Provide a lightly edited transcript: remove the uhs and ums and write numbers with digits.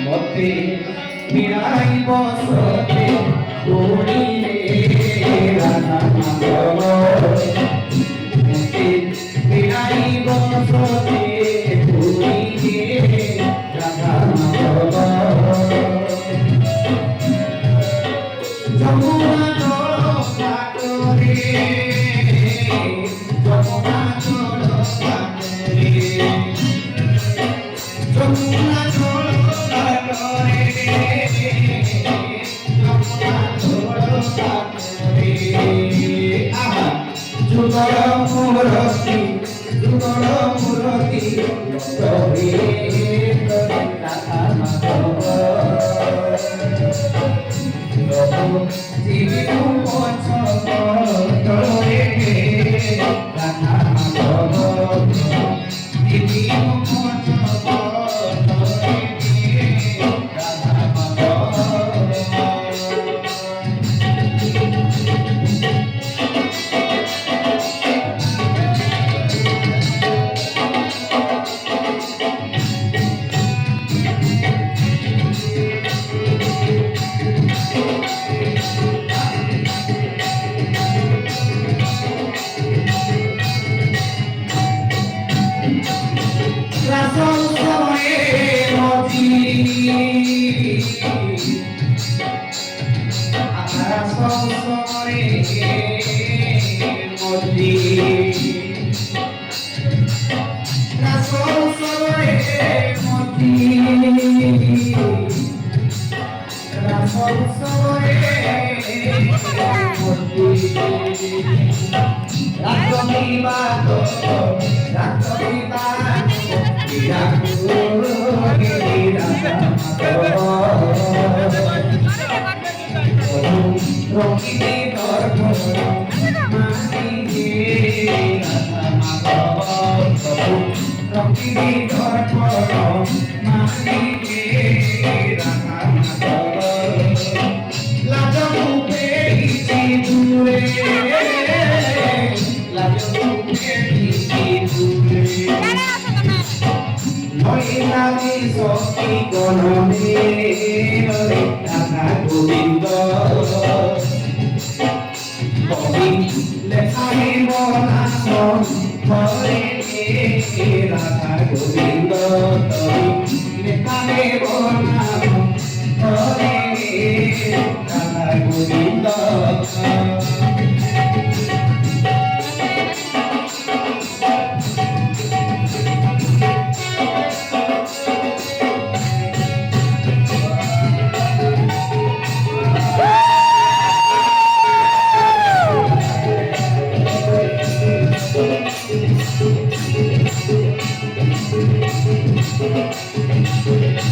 মতে বিরাই বসতে তোড়িলে রাধা মাধব মতে বিরাই বসতে তোড়িলে রাধা মাধব যমুনা জল সাগরে যমুনা জল সাগরে যমুনা জল সাগরে যমুনা জল সাগরে আহা যুগল মূরতি তবে রাধা মাধব জীবিত পছন্দ তবে রাধা মাধব জীবিত পছন্দ তবে রাধা মাধব রাসল সময়ে মজি রাসল সময়ে মজি রাসল সময়ে মজি রাসল সময়ে মজি রাত্রিবাদ রঙ্গিনী দর্প মানিকে রাধা মাধব রঙ্গিনী দর্প মানিকে রাধা মাধব লাজ মুখে দূরে লাজ মুখে দূরে মহিলাকে শক্তি গণনে রাধা গোবিন্দ কবি লেখাহে মনাসন ঘরে রাধা গোবিন্দ তবে